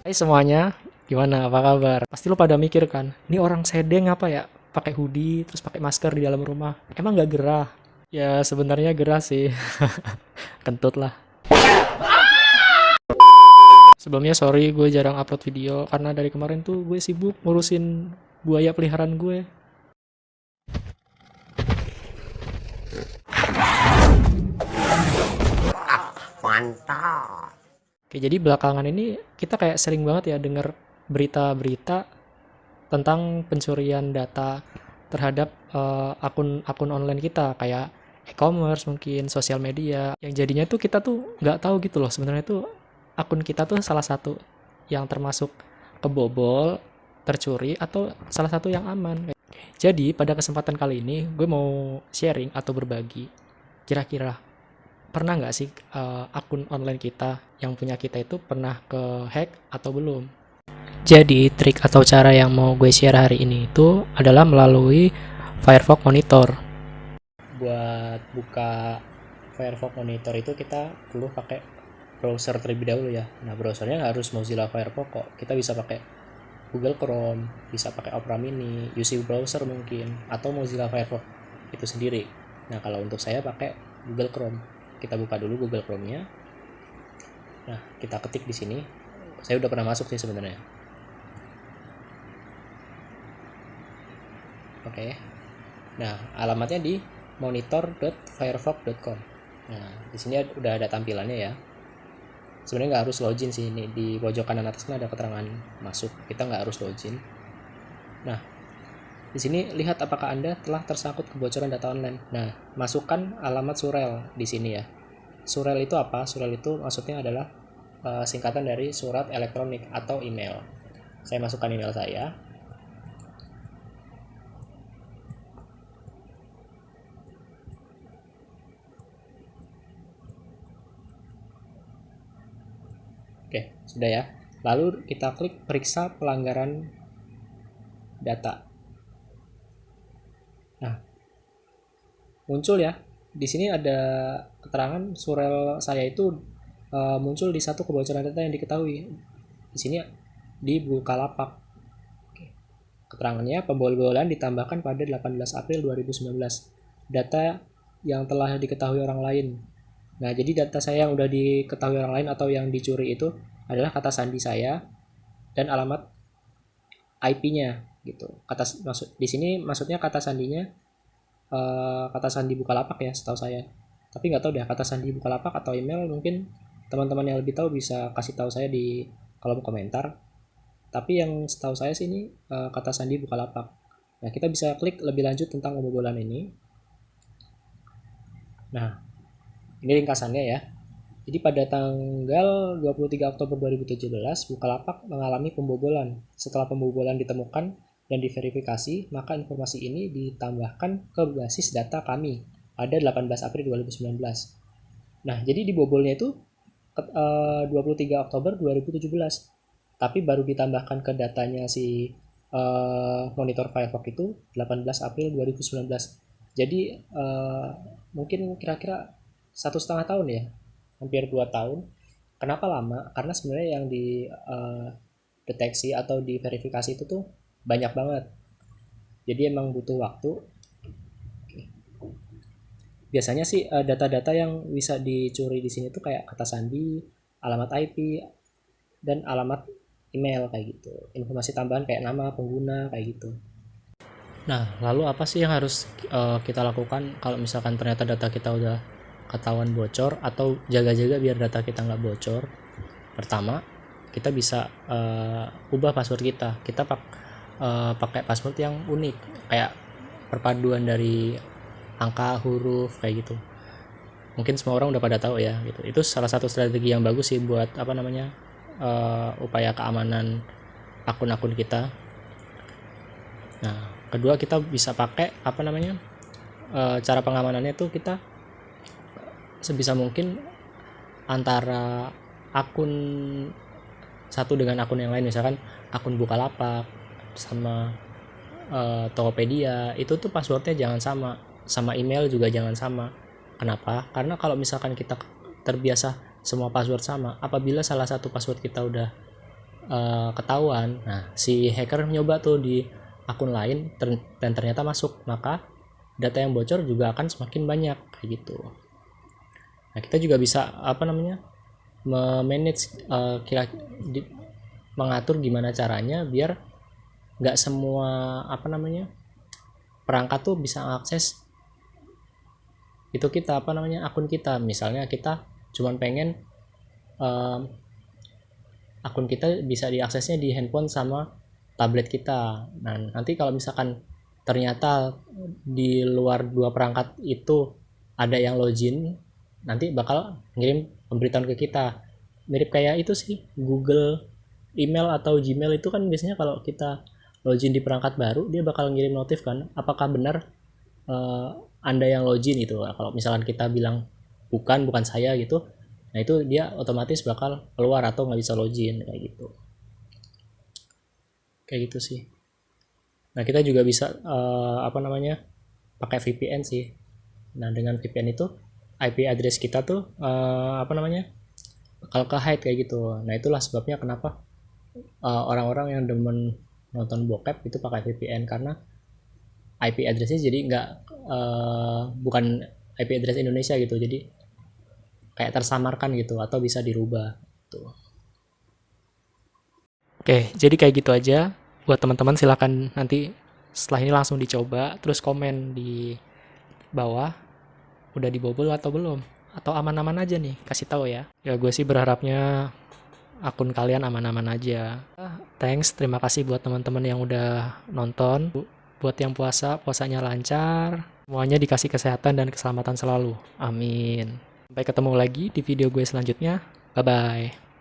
Hai semuanya, gimana? Apa kabar? Pasti lo pada mikir kan, ini orang sedeng apa ya? Pakai hoodie, terus pakai masker di dalam rumah. Emang nggak gerah? Ya sebenarnya gerah sih, kentut lah. Sebelumnya sorry gue jarang upload video karena dari kemarin tuh gue sibuk ngurusin buaya peliharaan gue. Mantap. Oke, jadi belakangan ini kita kayak sering banget ya denger berita-berita tentang pencurian data terhadap akun-akun online kita kayak e-commerce mungkin sosial media yang jadinya tuh kita tuh nggak tahu gitu loh sebenarnya tuh akun kita tuh salah satu yang termasuk kebobol, tercuri atau salah satu yang aman. Jadi pada kesempatan kali ini gue mau sharing atau berbagi kira-kira pernah nggak sih akun online kita yang punya kita itu pernah ke hack atau belum? Jadi, trik atau cara yang mau gue share hari ini itu adalah melalui Firefox Monitor. Buat buka Firefox Monitor itu kita perlu pakai browser terlebih dahulu ya. Nah, browsernya nggak harus Mozilla Firefox kok. Kita bisa pakai Google Chrome, bisa pakai Opera Mini, UC Browser mungkin, atau Mozilla Firefox itu sendiri. Nah, kalau untuk saya pakai Google Chrome. Kita buka dulu Google Chrome-nya. Nah, kita ketik di sini. Saya udah pernah masuk sih sebenarnya. Oke. Nah, alamatnya di monitor.firefox.com. Nah, di sini udah ada tampilannya ya. Sebenarnya nggak harus login sih, ini di pojok kanan atas kan ada keterangan masuk. Kita nggak harus login. Nah, di sini lihat apakah Anda telah tersangkut kebocoran data online. Nah, masukkan alamat surel di sini ya. Surel itu apa? Surel itu maksudnya adalah singkatan dari surat elektronik atau email. Saya masukkan email saya. Oke, sudah ya. Lalu kita klik periksa pelanggaran data. Nah, muncul ya. Di sini ada keterangan surel saya itu muncul di satu kebocoran data yang diketahui. Di sini di Bukalapak. Oke. Keterangannya pembobolan ditambahkan pada 18 April 2019. Data yang telah diketahui orang lain. Nah, jadi data saya yang udah diketahui orang lain atau yang dicuri itu adalah kata sandi saya dan alamat IP-nya gitu. Di sini maksudnya kata sandinya kata sandi Bukalapak ya, setahu saya. Tapi nggak tahu deh kata sandi Bukalapak atau email, mungkin teman-teman yang lebih tahu bisa kasih tahu saya di kolom komentar. Tapi yang setahu saya sih ini kata sandi Bukalapak. Nah, kita bisa klik lebih lanjut tentang pembobolan ini. Nah, ini ringkasannya ya. Jadi pada tanggal 23 Oktober 2017, Bukalapak mengalami pembobolan. Setelah pembobolan ditemukan dan diverifikasi, maka informasi ini ditambahkan ke basis data kami pada 18 April 2019. Nah, jadi dibobolnya itu 23 Oktober 2017. Tapi baru ditambahkan ke datanya si monitor Firefox itu 18 April 2019. Jadi mungkin kira-kira 1,5 tahun ya, hampir 2 tahun. Kenapa lama? Karena sebenarnya yang di deteksi atau diverifikasi itu tuh banyak banget. Jadi emang butuh waktu. Biasanya sih data-data yang bisa dicuri di sini tuh kayak kata sandi, alamat IP, dan alamat email kayak gitu. Informasi tambahan kayak nama pengguna kayak gitu. Nah, lalu apa sih yang harus kita lakukan kalau misalkan ternyata data kita udah ketahuan bocor atau jaga-jaga biar data kita nggak bocor? Pertama, kita bisa ubah password kita. Kita pakai password yang unik, kayak perpaduan dari angka, huruf kayak gitu. Mungkin semua orang udah pada tahu ya gitu. Itu salah satu strategi yang bagus sih buat upaya keamanan akun-akun kita. Nah, kedua kita bisa pakai cara pengamanannya tuh kita sebisa mungkin antara akun satu dengan akun yang lain, misalkan akun Bukalapak sama Tokopedia itu tuh passwordnya jangan sama email juga jangan sama. Kenapa? Karena kalau misalkan kita terbiasa semua password sama, apabila salah satu password kita udah ketahuan. Nah, si hacker nyoba tuh di akun lain dan ternyata masuk, maka data yang bocor juga akan semakin banyak kayak gitu. Nah, kita juga bisa memanage mengatur gimana caranya biar nggak semua perangkat tuh bisa mengakses itu kita akun kita. Misalnya kita cuman pengen akun kita bisa diaksesnya di handphone sama tablet kita. Nah, nanti kalau misalkan ternyata di luar dua perangkat itu ada yang login, nanti bakal ngirim pemberitahuan ke kita. Mirip kayak itu sih, Google email atau Gmail itu kan biasanya kalau kita login di perangkat baru, dia bakal ngirim notif kan, apakah benar Anda yang login gitu. Nah, kalau misalkan kita bilang bukan saya gitu, nah itu dia otomatis bakal keluar atau nggak bisa login kayak gitu sih. Nah, kita juga bisa pakai VPN sih. Nah, dengan VPN itu IP address kita tuh bakal ke hide kayak gitu. Nah, itulah sebabnya kenapa orang-orang yang demen nonton bokep itu pakai VPN, karena IP address-nya jadi nggak bukan IP address Indonesia gitu, jadi kayak tersamarkan gitu atau bisa dirubah tuh. Oke, jadi kayak gitu aja. Buat teman-teman silakan nanti setelah ini langsung dicoba, terus komen di bawah udah dibobol atau belum, atau aman-aman aja nih, kasih tahu ya. Ya gue sih berharapnya akun kalian aman-aman aja. Thanks, terima kasih buat teman-teman yang udah nonton. Buat yang puasanya lancar, semuanya dikasih kesehatan dan keselamatan selalu. Amin. Sampai ketemu lagi di video gue selanjutnya. Bye-bye.